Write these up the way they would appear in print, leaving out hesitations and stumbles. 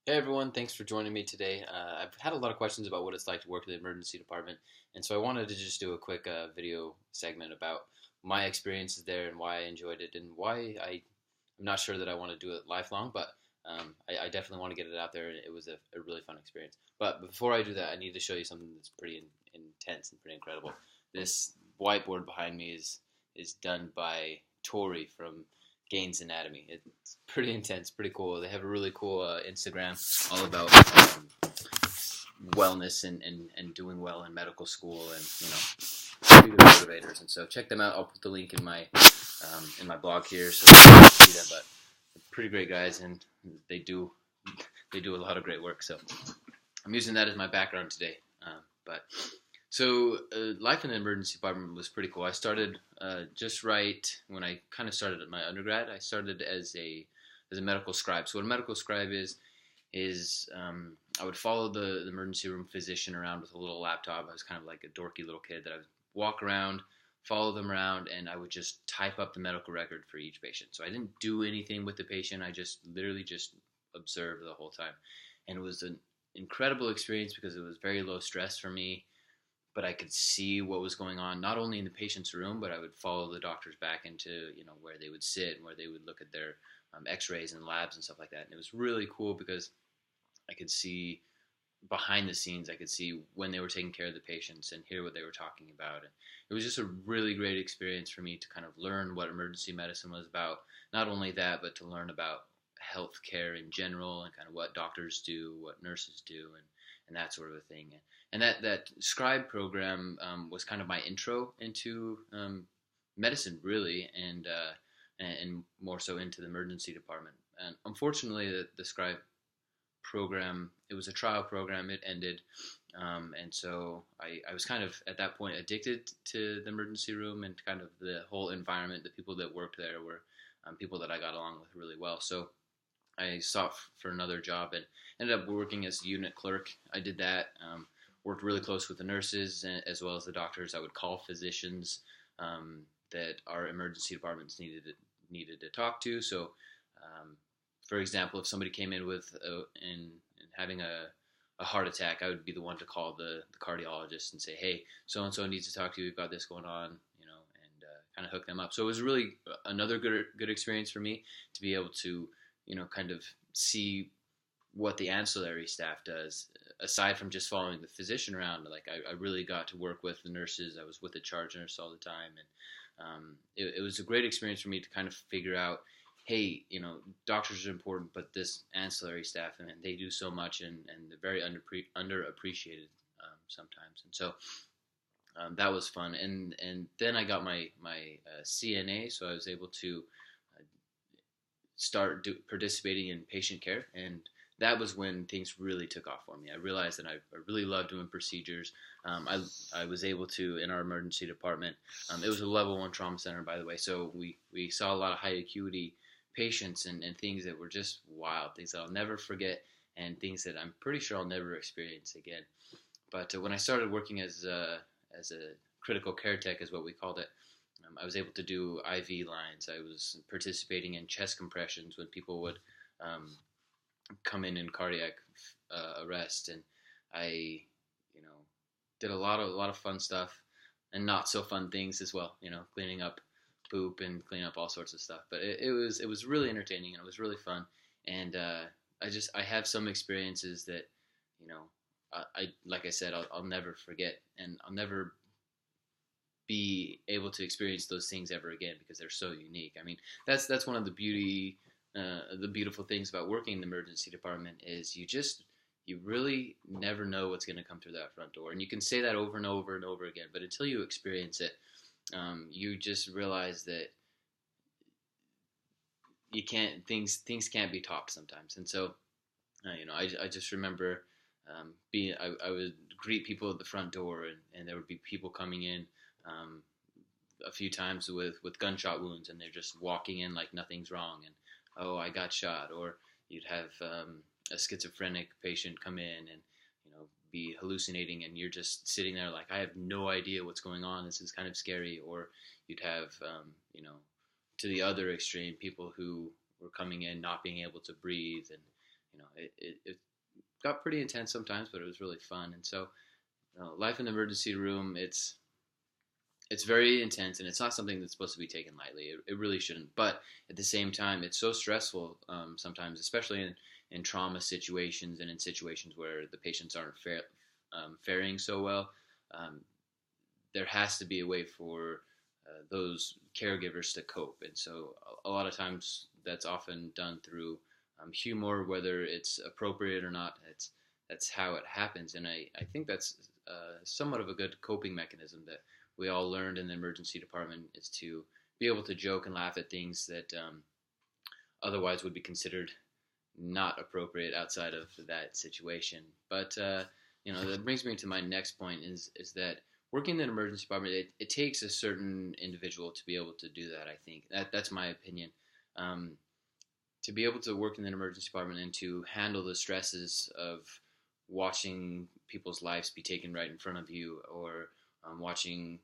Hey everyone, thanks for joining me today. I've had a lot of questions about what it's like to work in the emergency department, and so I wanted to just do a quick video segment about my experiences there and why I enjoyed it and why I'm not sure that I want to do it lifelong, but I definitely want to get it out there. It was a really fun experience. But before I do that, I need to show you something that's pretty intense and pretty incredible. This whiteboard behind me is done by Tori from Gaines Anatomy. It's pretty intense, pretty cool. They have a really cool Instagram all about wellness and doing well in medical school and pretty good motivators. And so check them out. I'll put the link in my blog here so you can see that. But they're pretty great guys, and they do a lot of great work. So I'm using that as my background today. Life in the emergency department was pretty cool. I started just right when I kind of started at my undergrad. I started as a medical scribe. So what a medical scribe is I would follow the emergency room physician around with a little laptop. I was kind of like a dorky little kid that I would walk around, follow them around, and I would just type up the medical record for each patient. So I didn't do anything with the patient. I just literally just observed the whole time. And it was an incredible experience because it was very low stress for me, but I could see what was going on, not only in the patient's room, but I would follow the doctors back into, where they would sit and where they would look at their x-rays and labs and stuff like that. And it was really cool because I could see behind the scenes. I could see when they were taking care of the patients and hear what they were talking about. And it was just a really great experience for me to kind of learn what emergency medicine was about. Not only that, but to learn about healthcare in general and kind of what doctors do, what nurses do, and that sort of a thing. And that scribe program was kind of my intro into medicine, really, and more so into the emergency department. And unfortunately, the scribe program, it was a trial program. It ended, and so I was kind of at that point addicted to the emergency room and kind of the whole environment. The people that worked there were people that I got along with really well. So I sought for another job and ended up working as a unit clerk. I did that. Worked really close with the nurses as well as the doctors. I would call physicians that our emergency departments needed to talk to. So, for example, if somebody came in with and having a heart attack, I would be the one to call the cardiologist and say, "Hey, so and so needs to talk to you. We've got this going on," and kind of hook them up. So it was really another good experience for me to be able to kind of see what the ancillary staff does aside from just following the physician around. Like I really got to work with the nurses. I was with the charge nurse all the time, and it was a great experience for me to kind of figure out, hey, doctors are important, but this ancillary staff, and they do so much, and they're very underappreciated sometimes. And so that was fun. And then I got my CNA, so I was able to start participating in patient care, and that was when things really took off for me. I realized that I really loved doing procedures. I was able to, in our emergency department, it was a level 1 trauma center, by the way, so we saw a lot of high acuity patients and things that were just wild, things that I'll never forget, and things that I'm pretty sure I'll never experience again. But when I started working as a critical care tech, is what we called it, I was able to do IV lines. I was participating in chest compressions when people would come in cardiac arrest, and I, did a lot of fun stuff and not so fun things as well. Cleaning up poop and cleaning up all sorts of stuff. But it was really entertaining and it was really fun. And I have some experiences that, I like I said, I'll never forget, and I'll never be able to experience those things ever again because they're so unique. I mean, that's one of the beautiful things about working in the emergency department is you really never know what's going to come through that front door. And you can say that over and over and over again, but until you experience it, you just realize that things can't be topped sometimes. And so, I just remember I would greet people at the front door, and there would be people coming in a few times with gunshot wounds, and they're just walking in like nothing's wrong, and oh, I got shot. Or you'd have a schizophrenic patient come in and be hallucinating, and you're just sitting there like, I have no idea what's going on. This is kind of scary. Or you'd have to the other extreme, people who were coming in not being able to breathe, and It got pretty intense sometimes, but it was really fun. And so, life in the emergency room, it's very intense, and it's not something that's supposed to be taken lightly. It really shouldn't. But at the same time, it's so stressful sometimes, especially in trauma situations and in situations where the patients aren't faring so well. Um, there has to be a way for those caregivers to cope. And so a lot of times that's often done through humor, whether it's appropriate or not. That's how it happens. And I think that's somewhat of a good coping mechanism that we all learned in the emergency department, is to be able to joke and laugh at things that otherwise would be considered not appropriate outside of that situation. But that brings me to my next point, is that working in an emergency department, it takes a certain individual to be able to do that. I think that's my opinion. Um, to be able to work in an emergency department and to handle the stresses of watching people's lives be taken right in front of you, or watching,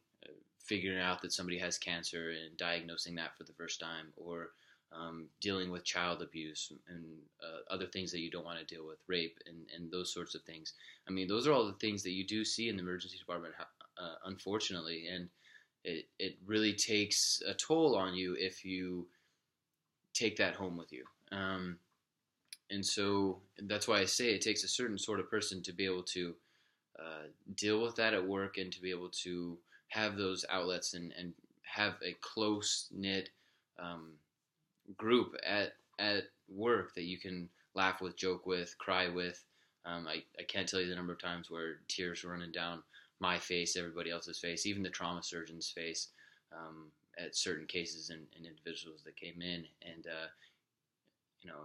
figuring out that somebody has cancer and diagnosing that for the first time, or dealing with child abuse and other things that you don't want to deal with, rape and those sorts of things. I mean, those are all the things that you do see in the emergency department, unfortunately, and it really takes a toll on you if you take that home with you. And so that's why I say it takes a certain sort of person to be able to deal with that at work, and to be able to have those outlets, and have a close knit group at work that you can laugh with, joke with, cry with. I can't tell you the number of times where tears were running down my face, everybody else's face, even the trauma surgeon's face, at certain cases and individuals that came in. And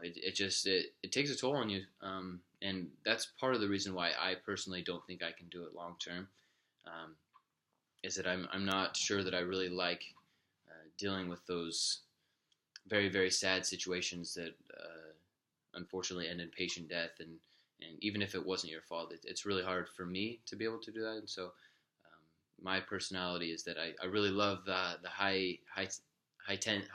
it takes a toll on you, and that's part of the reason why I personally don't think I can do it long term. Is that I'm not sure that I really like dealing with those very, very sad situations that unfortunately end in patient death, and even if it wasn't your fault, it's really hard for me to be able to do that. And so my personality is that I really love the high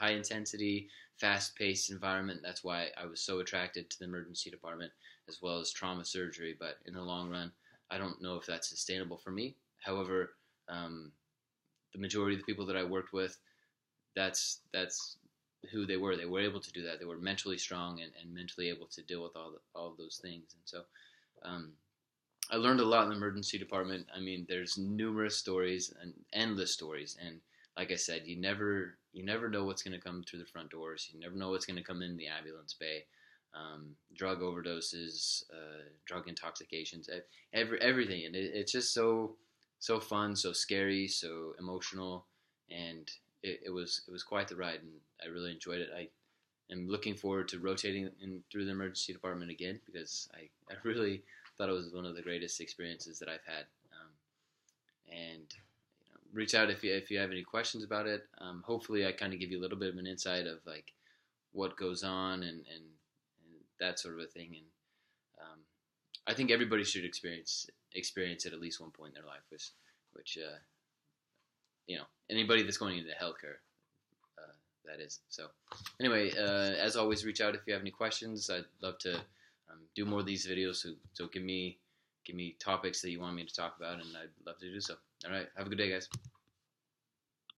intensity, fast paced environment. That's why I was so attracted to the emergency department as well as trauma surgery. But in the long run, I don't know if that's sustainable for me. However, the majority of the people that I worked with, that's who they were. They were able to do that. They were mentally strong and mentally able to deal with all of those things. And so I learned a lot in the emergency department. I mean, there's numerous stories and endless stories. And like I said, you never know what's going to come through the front doors. You never know what's going to come in the ambulance bay. Drug overdoses, drug intoxications, everything. And it's just so fun, so scary, so emotional, and it was quite the ride, and I really enjoyed it. I am looking forward to rotating through the emergency department again, because I really thought it was one of the greatest experiences that I've had. And reach out if you have any questions about it. Hopefully, I kind of give you a little bit of an insight of like what goes on and that sort of a thing. And I think everybody should experience it at least one point in their life, which anybody that's going into healthcare, that is. So anyway, as always, reach out if you have any questions. I'd love to do more of these videos. So give me topics that you want me to talk about, and I'd love to do so. All right, have a good day, guys.